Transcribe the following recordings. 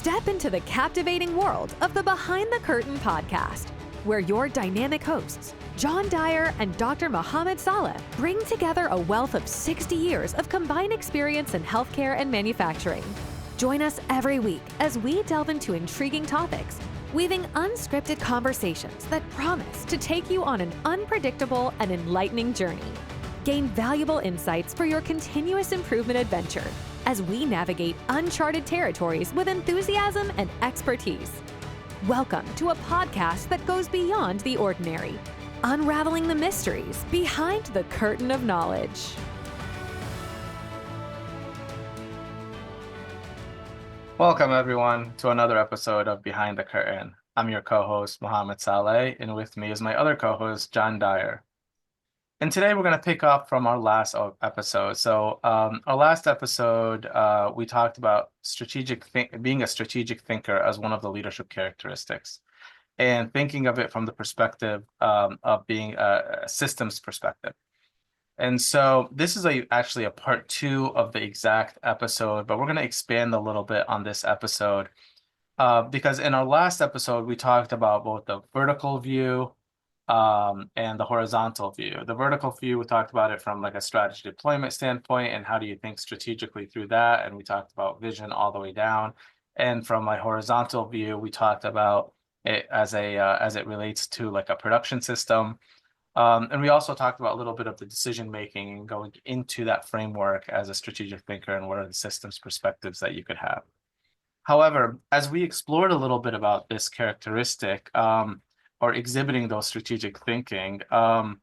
Step into the captivating world of the Behind the Curtain podcast, where your dynamic hosts, John Dyer and Dr. Mohamed Saleh, bring together a wealth of 60 years of combined experience in healthcare and manufacturing. Join us every week as we delve into intriguing topics, weaving unscripted conversations that promise to take you on an unpredictable and enlightening journey. Gain valuable insights for your continuous improvement adventure as we navigate uncharted territories with enthusiasm and expertise. Welcome to a podcast that goes beyond the ordinary, unraveling the mysteries behind the curtain of knowledge. Welcome, everyone, to another episode of Behind the Curtain. I'm your co-host, Mohamed Saleh, and with me is my other co-host, John Dyer. And today we're going to pick up from our last episode. So our last episode, we talked about being a strategic thinker as one of the leadership characteristics, and thinking of it from the perspective of being a systems perspective. And so this is actually a part 2 of the exact episode, but we're going to expand a little bit on this episode because in our last episode, we talked about both the vertical view and the horizontal view. The vertical view, we talked about it from like a strategy deployment standpoint and how do you think strategically through that. And we talked about vision all the way down. And from my horizontal view, we talked about it as it relates to like a production system. And we also talked about a little bit of the decision making and going into that framework as a strategic thinker and what are the systems perspectives that you could have. However, as we explored a little bit about this characteristic, or exhibiting those strategic thinking, one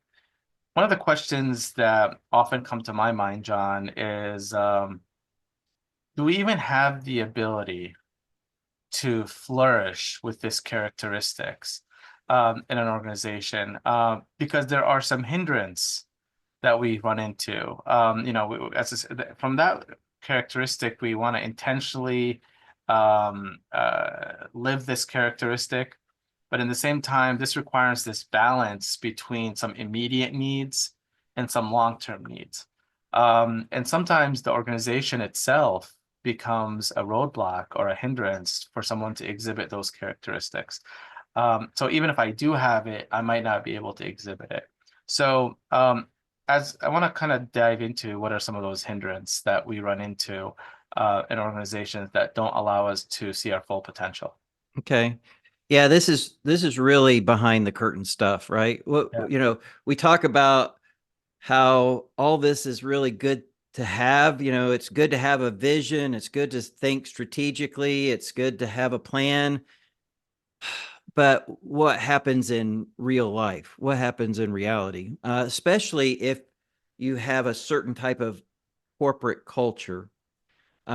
of the questions that often come to my mind, John, is do we even have the ability to flourish with this characteristics in an organization? Because there are some hindrance that we run into. From that characteristic, we want to intentionally live this characteristic. But in the same time, this requires this balance between some immediate needs and some long-term needs. And sometimes the organization itself becomes a roadblock or a hindrance for someone to exhibit those characteristics. So even if I do have it, I might not be able to exhibit it. So as I want to kind of dive into what are some of those hindrances that we run into in organizations that don't allow us to see our full potential. Okay. Yeah, this is really behind the curtain stuff, right? Yeah. We talk about how all this is really good to have. It's good to have a vision. It's good to think strategically. It's good to have a plan. But what happens in real life? What happens in reality? Especially if you have a certain type of corporate culture. We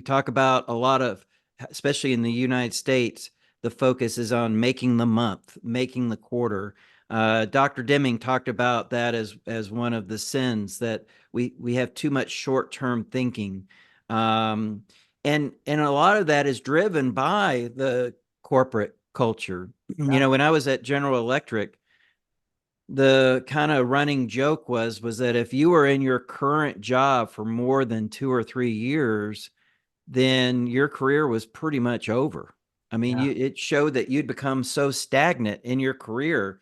talk about a lot of, especially in the United States, the focus is on making the month, making the quarter. Dr. Deming talked about that as one of the sins, that we have too much short-term thinking. And a lot of that is driven by the corporate culture. Yeah. When I was at General Electric, the kind of running joke was that if you were in your current job for more than 2 or 3 years, then your career was pretty much over. I mean, it showed that you'd become so stagnant in your career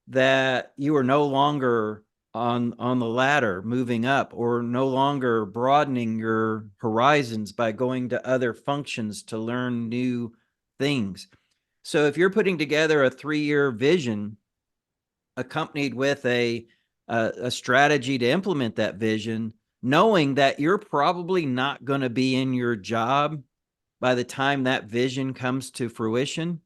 that you were no longer on the ladder moving up, or no longer broadening your horizons by going to other functions to learn new things. So if you're putting together a 3-year vision accompanied with a strategy to implement that vision, knowing that you're probably not going to be in your job by the time that vision comes to fruition,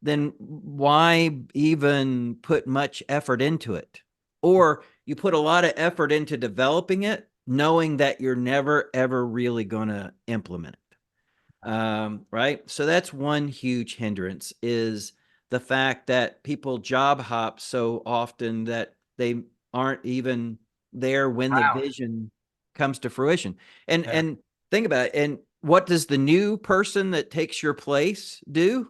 then why even put much effort into it? Or you put a lot of effort into developing it, knowing that you're never, ever really going to implement it. Right? So that's one huge hindrance, is the fact that people job hop so often that they aren't even there when the vision comes to fruition. And think about it. And what does the new person that takes your place do?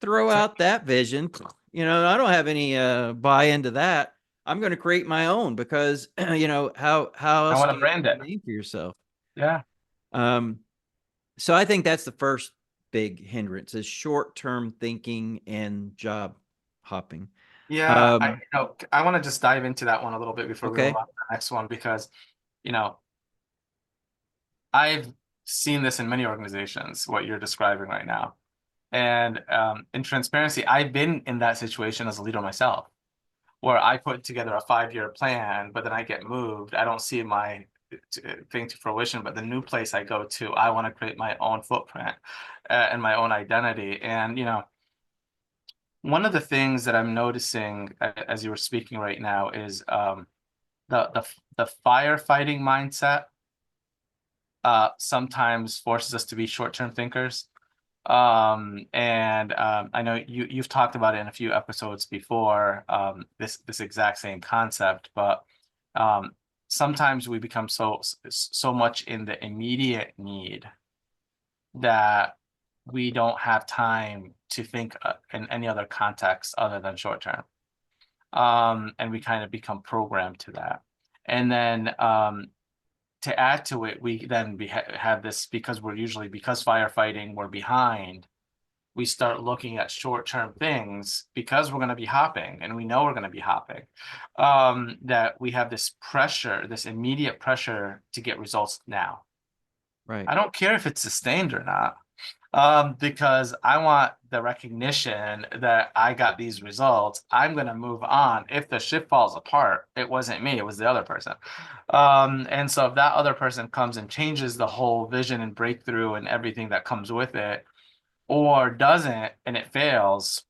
Throw out that vision. I don't have any buy into that. I'm going to create my own, because how else I want to brand it name for yourself? Yeah. So I think that's the first big hindrance is short-term thinking and job hopping. Yeah, Um, I want to just dive into that one a little bit before we move okay. on to the next one because, you know, I've seen this in many organizations, what you're describing right now. And in transparency, I've been in that situation as a leader myself, where I put together a 5-year plan, but then I get moved. I don't see my thing to fruition, but the new place I go to, I want to create my own footprint and my own identity. And, one of the things that I'm noticing as you were speaking right now is the firefighting mindset sometimes forces us to be short-term thinkers. And I know you've talked about it in a few episodes before, this exact same concept, but um, sometimes we become so much in the immediate need that we don't have time to think in any other context other than short term. And we kind of become programmed to that. And then to add to it, we then have this because because firefighting, we're behind. We start looking at short-term things because we're going to be hopping and we know we're going to be hopping. That we have this pressure, this immediate pressure to get results now. Right. I don't care if it's sustained or not. Because I want the recognition that I got these results. I'm going to move on. If the ship falls apart, it wasn't me, it was the other person. And so if that other person comes and changes the whole vision and breakthrough and everything that comes with it, or doesn't and it fails,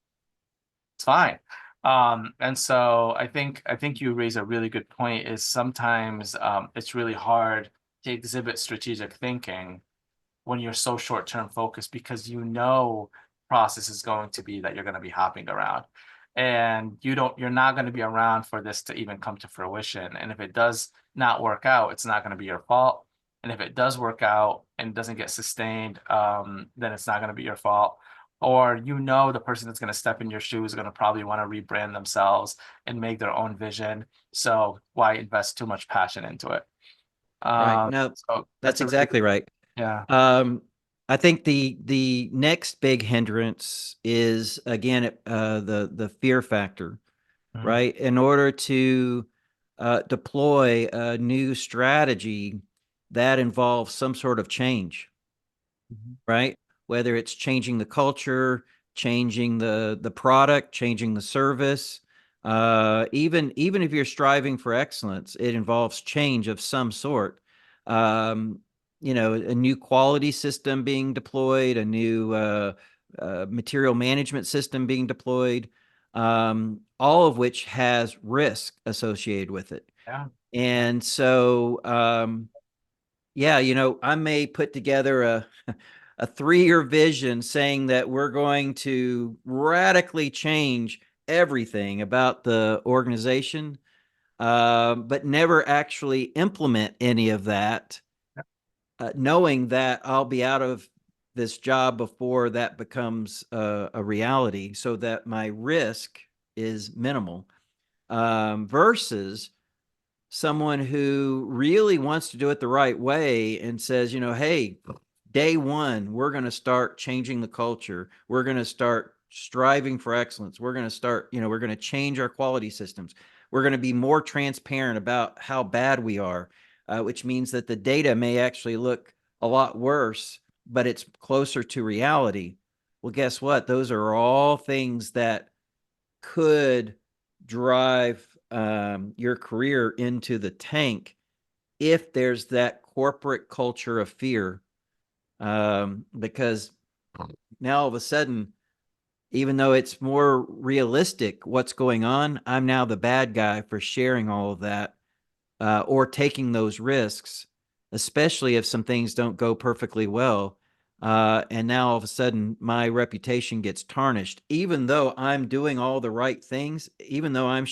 it's fine. And so I think you raise a really good point is sometimes it's really hard to exhibit strategic thinking when you're so short-term focused because process is going to be that you're going to be hopping around and you're not going to be around for this to even come to fruition. And if it does not work out, it's not going to be your fault. And if it does work out and doesn't get sustained, then it's not going to be your fault. Or the person that's going to step in your shoes is going to probably want to rebrand themselves and make their own vision. So why invest too much passion into it? Right. No, So that's that's a really exactly right. yeah. I think the next big hindrance is again the fear factor, Mhm. right? In order to deploy a new strategy that involves some sort of change, Mhm. right? Whether it's changing the culture, changing the product, changing the service, even if you're striving for excellence, it involves change of some sort. Um, a new quality system being deployed, a new material management system being deployed, all of which has risk associated with it. Yeah. And so, yeah, I may put together a 3-year vision saying that we're going to radically change everything about the organization, but never actually implement any of that, knowing that I'll be out of this job before that becomes a reality, so that my risk is minimal, versus someone who really wants to do it the right way and says, hey, day one, we're going to start changing the culture. We're going to start striving for excellence. We're going to start, we're going to change our quality systems. We're going to be more transparent about how bad we are, which means that the data may actually look a lot worse, but it's closer to reality. Well, guess what? Those are all things that could drive your career into the tank if there's that corporate culture of fear. Because now all of a sudden, even though it's more realistic what's going on, I'm now the bad guy for sharing all of that, or taking those risks, especially if some things don't go perfectly well. And now all of a sudden, my reputation gets tarnished, even though I'm doing all the right things, even though I'm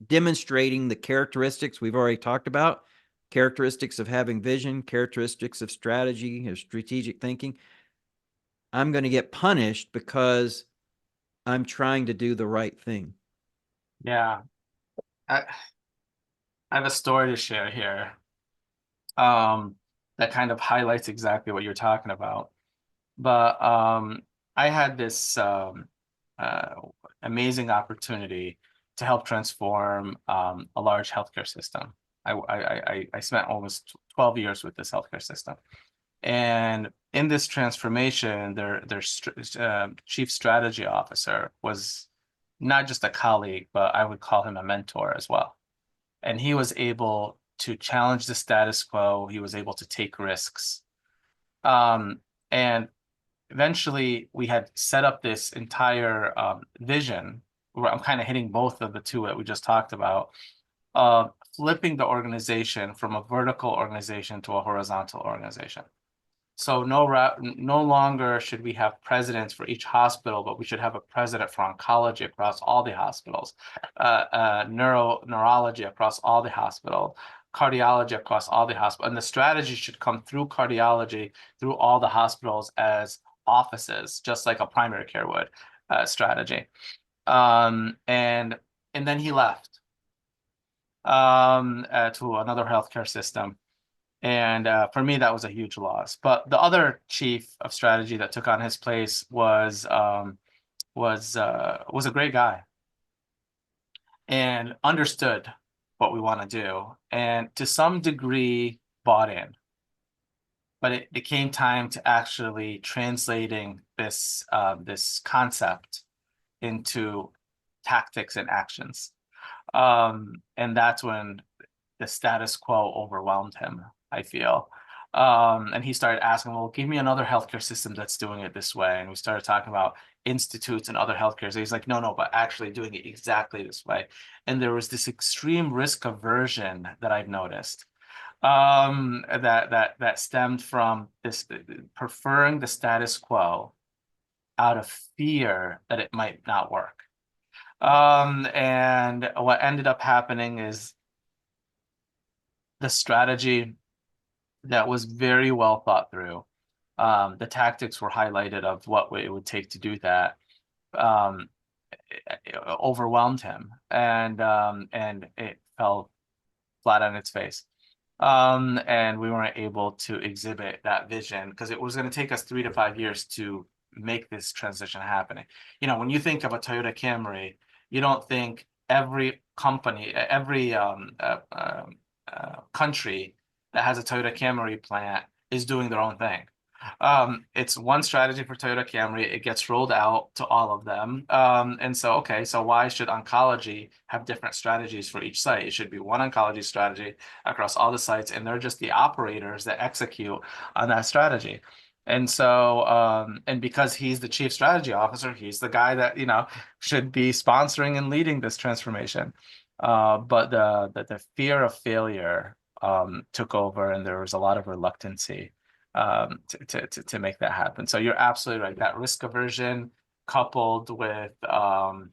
demonstrating the characteristics we've already talked about, characteristics of having vision, characteristics of strategy, of strategic thinking. I'm going to get punished because I'm trying to do the right thing. Yeah. I, I have a story to share here. Um, that kind of highlights exactly what you're talking about. But I had this uh, amazing opportunity to help transform a large healthcare system. I spent almost 12 years with this healthcare system. And in this transformation, their chief strategy officer was not just a colleague, but I would call him a mentor as well. And he was able to challenge the status quo. He was able to take risks. And eventually we had set up this entire vision where I'm kind of hitting both of the two that we just talked about, flipping the organization from a vertical organization to a horizontal organization. So no longer should we have presidents for each hospital, but we should have a president for oncology across all the hospitals, neurology across all the hospitals, cardiology across all the hospitals. And the strategy should come through cardiology, through all the hospitals as offices, just like a primary care would strategy. And then he left to another healthcare system. And for me, that was a huge loss. But the other chief of strategy that took on his place was a great guy and understood what we want to do, and to some degree bought in. But it came time to actually translating this concept into tactics and actions. And that's when the status quo overwhelmed him, I feel. And he started asking, well, give me another healthcare system that's doing it this way. And we started talking about institutes and other healthcare. So he's like, no, but actually doing it exactly this way. And there was this extreme risk aversion that I've noticed, that stemmed from this preferring the status quo out of fear that it might not work. And what ended up happening is the strategy that was very well thought through. The tactics were highlighted of what it would take to do that. It overwhelmed him, and it fell flat on its face. And we weren't able to exhibit that vision because it was going to take us 3 to 5 years to make this transition happening. When you think of a Toyota Camry, you don't think every company, every country that has a Toyota Camry plant is doing their own thing. It's one strategy for Toyota Camry. It gets rolled out to all of them. And so why should oncology have different strategies for each site? It should be one oncology strategy across all the sites, and they're just the operators that execute on that strategy. And so, and because he's the chief strategy officer, he's the guy that, should be sponsoring and leading this transformation. But the fear of failure took over, and there was a lot of reluctancy to make that happen. So you're absolutely right. That risk aversion coupled with the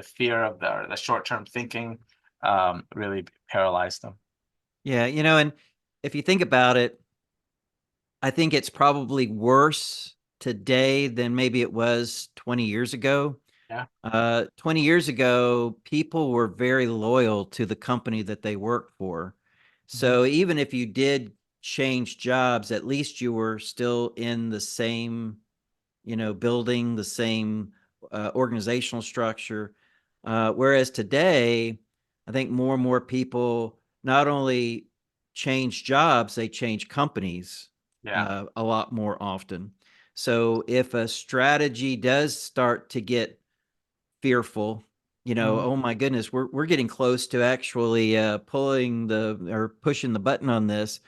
fear of the short-term thinking really paralyzed them. Yeah, and if you think about it, I think it's probably worse today than maybe it was 20 years ago. Yeah. 20 years ago, people were very loyal to the company that they worked for. So even if you did change jobs, at least you were still in the same, building, the same organizational structure. Whereas today, I think more and more people not only change jobs, they change companies a lot more often. So if a strategy does start to get fearful, oh my goodness, we're getting close to actually pushing the button on this,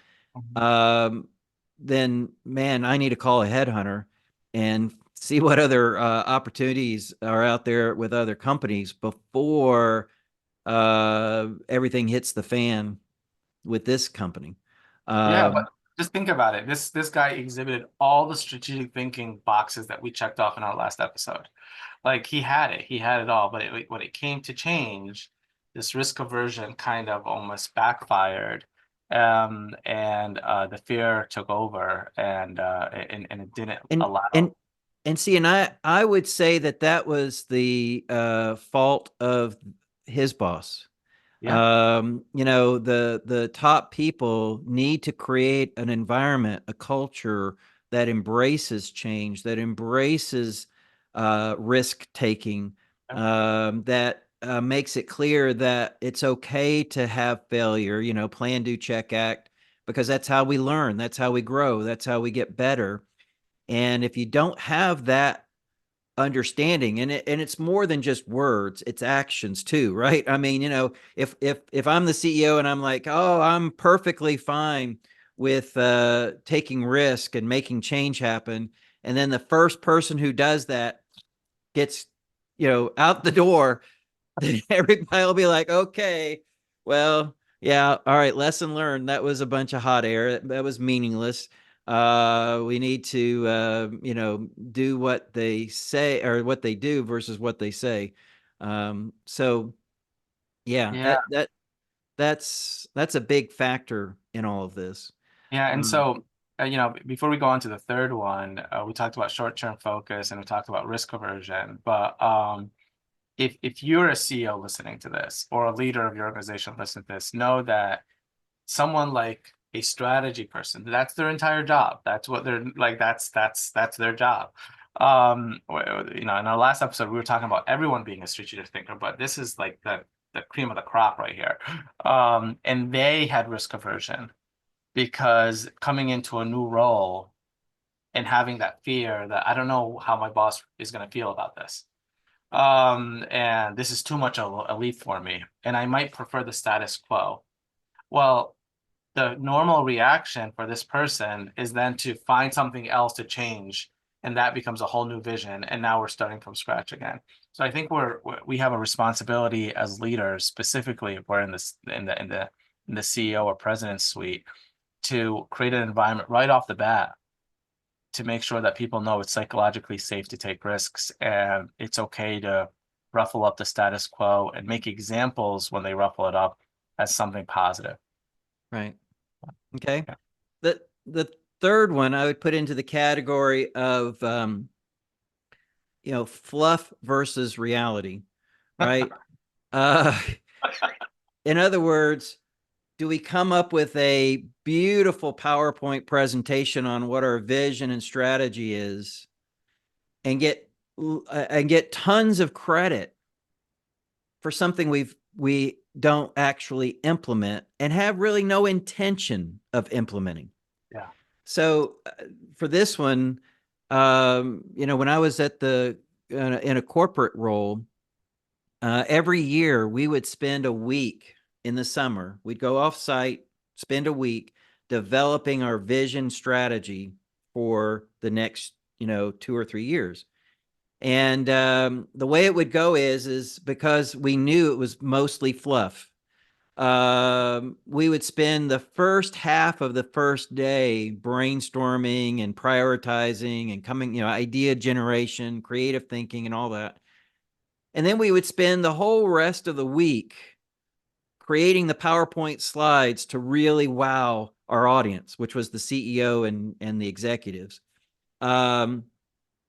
then man, I need to call a headhunter and see what other opportunities are out there with other companies before everything hits the fan with this company. But just think about it. This guy exhibited all the strategic thinking boxes that we checked off in our last episode. Like he had it all. But when it came to change, this risk aversion kind of almost backfired, and the fear took over, and it didn't allow. And see, and I would say that was the fault of his boss. Yeah. The top people need to create an environment, a culture that embraces change, that embraces risk taking, that makes it clear that it's okay to have failure, plan, do, check, act, because that's how we learn. That's how we grow. That's how we get better. And if you don't have that understanding, and it's more than just words, it's actions too, right? I mean, if I'm the CEO and I'm like, oh, I'm perfectly fine with taking risk and making change happen, and then the first person who does that gets out the door, then everybody will be like, okay, well, yeah, all right, lesson learned. That was a bunch of hot air. That was meaningless. We need to do what they say or what they do versus what they say. So yeah, Yeah. that's a big factor in all of this. Yeah. And Um, so, before we go on to the third one, we talked about short-term focus and we talked about risk aversion. But if you're a CEO listening to this or a leader of your organization listening to this, know that someone like a strategy person, that's their entire job. That's what they're like, that's their job. In our last episode, we were talking about everyone being a strategic thinker, but this is like the cream of the crop right here. And they had risk aversion because coming into a new role and having that fear that I don't know how my boss is going to feel about this. And this is too much a leap for me, and I might prefer the status quo. Well, the normal reaction for this person is then to find something else to change, and that becomes a whole new vision, and now we're starting from scratch again. So I think we have a responsibility as leaders, specifically if we're in the CEO or president suite, to create an environment right off the bat to make sure that people know it's psychologically safe to take risks and it's okay to ruffle up the status quo and make examples when they ruffle it up as something positive. right. Okay. Yeah. The third one I would put into the category of fluff versus reality, right? uh in other words, do we come up with a beautiful PowerPoint presentation on what our vision and strategy is and get tons of credit for something we don't actually implement and have really no intention of implementing? Yeah. So for this one, when I was in a corporate role, every year we would spend a week in the summer. We'd go off site, spend a week developing our vision strategy for the next, 2 or 3 years. And the way it would go is because we knew it was mostly fluff. We would spend the first half of the first day brainstorming and prioritizing and coming, idea generation, creative thinking, and all that. And then we would spend the whole rest of the week creating the PowerPoint slides to really wow our audience, which was the CEO and the executives,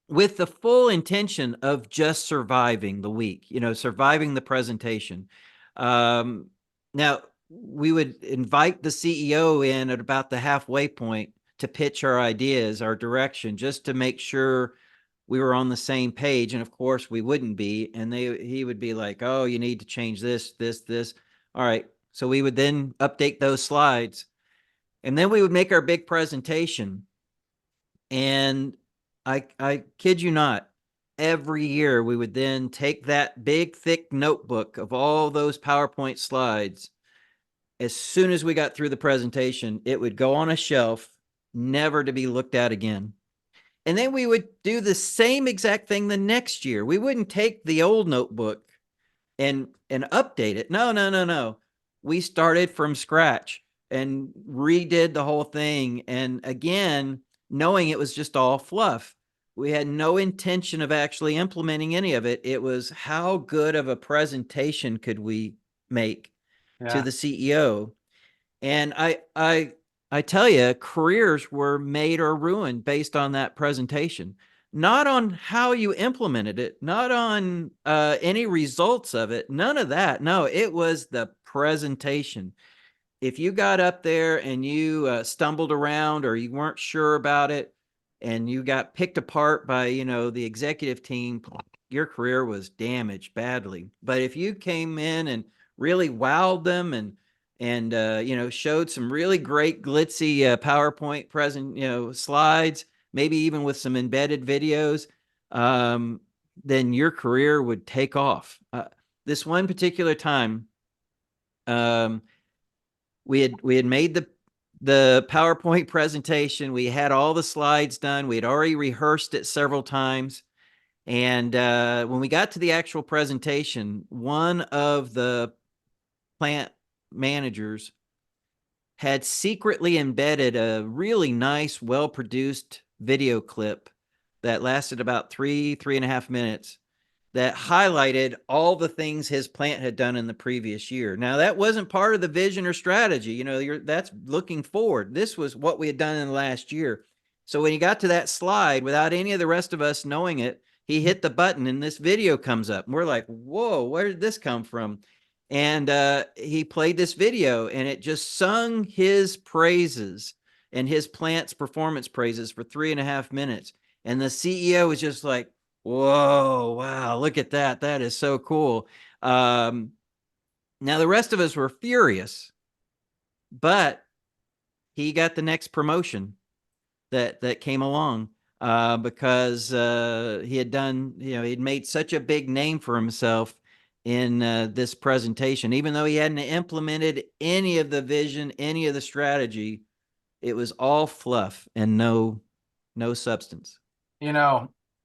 with the full intention of just surviving the week, surviving the presentation. Now, we would invite the CEO in at about the halfway point to pitch our ideas, our direction, just to make sure we were on the same page. And of course we wouldn't be. And he would be like, oh, you need to change this. All right. So we would then update those slides and then we would make our big presentation. And I kid you not, every year we would then take that big, thick notebook of all those PowerPoint slides. As soon as we got through the presentation, it would go on a shelf, never to be looked at again. And then we would do the same exact thing the next year. We wouldn't take the old notebook and update it. No. We started from scratch and redid the whole thing. And again, knowing it was just all fluff. We had no intention of actually implementing any of it. It was how good of a presentation could we make to the CEO. And I tell you, careers were made or ruined based on that presentation, not on how you implemented it, not on any results of it, none of that. No, it was the presentation. If you got up there and you stumbled around or you weren't sure about it and you got picked apart by, the executive team, your career was damaged badly. But if you came in and really wowed them and showed some really great glitzy PowerPoint slides, maybe even with some embedded videos, then your career would take off. This one particular time, we had made the PowerPoint presentation. We had all the slides done. We had already rehearsed it several times. And when we got to the actual presentation, one of the plant managers had secretly embedded a really nice, well-produced video clip that lasted about 3.5 minutes that highlighted all the things his plant had done in the previous year. Now, that wasn't part of the vision or strategy. That's looking forward. This was what we had done in the last year. So when he got to that slide, without any of the rest of us knowing it, he hit the button and this video comes up. And we're like, whoa, where did this come from? And he played this video and it just sung his praises and his plant's performance praises for 3.5 minutes. And the CEO was just like, whoa, wow, look at that. That is so cool. Now, the rest of us were furious, but he got the next promotion that came along because he had done, he'd made such a big name for himself in this presentation. Even though he hadn't implemented any of the vision, any of the strategy, it was all fluff and no substance.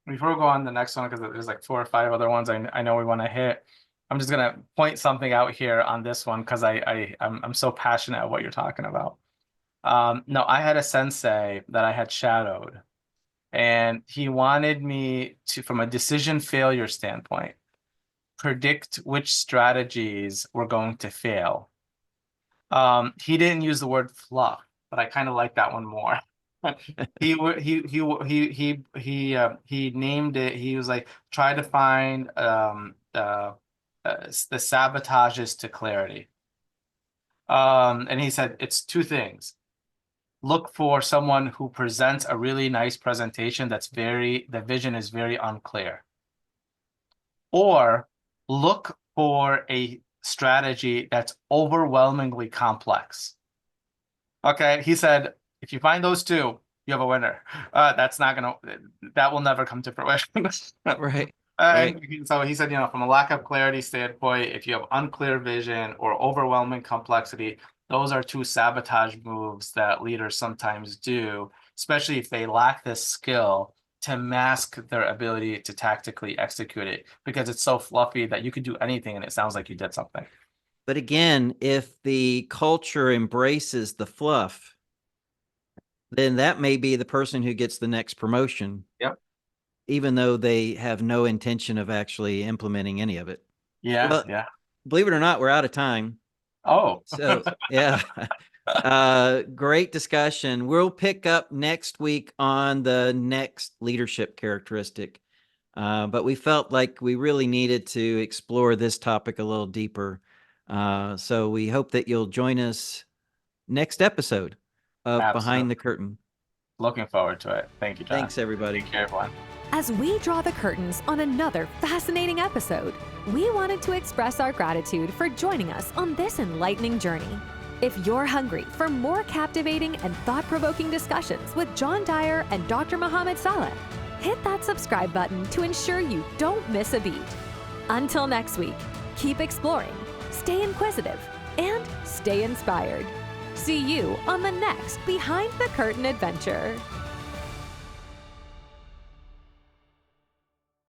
Before we go on to the next one, because there's like 4 or 5 other ones I know we want to hit, I'm just gonna point something out here on this one because I'm so passionate at what you're talking about. No, I had a sensei that I had shadowed, and he wanted me to, from a decision failure standpoint, predict which strategies were going to fail. He didn't use the word fluff, but I kind of like that one more. He named it. He was like, try to find the sabotages to clarity. And he said it's 2 things. Look for someone who presents a really nice presentation the vision is very unclear. Or look for a strategy that's overwhelmingly complex. Okay, he said, if you find those 2, you have a winner. That will never come to fruition. Right. Right. So he said, from a lack of clarity standpoint, if you have unclear vision or overwhelming complexity, those are 2 sabotage moves that leaders sometimes do, especially if they lack this skill to mask their ability to tactically execute it, because it's so fluffy that you could do anything and it sounds like you did something. But again, if the culture embraces the fluff, then that may be the person who gets the next promotion. Yep. Even though they have no intention of actually implementing any of it. Yeah. Well, yeah. Believe it or not, we're out of time. Oh. So, yeah. Great discussion. We'll pick up next week on the next leadership characteristic. But we felt like we really needed to explore this topic a little deeper. So we hope that you'll join us next episode of Absolutely. Behind the Curtain. Looking forward to it. Thank you, John. Thanks, everybody. Take care, everyone. As we draw the curtains on another fascinating episode, we wanted to express our gratitude for joining us on this enlightening journey. If you're hungry for more captivating and thought-provoking discussions with John Dyer and Dr. Mohamed Saleh, hit that subscribe button to ensure you don't miss a beat. Until next week, keep exploring, stay inquisitive, and stay inspired. See you on the next Behind the Curtain adventure.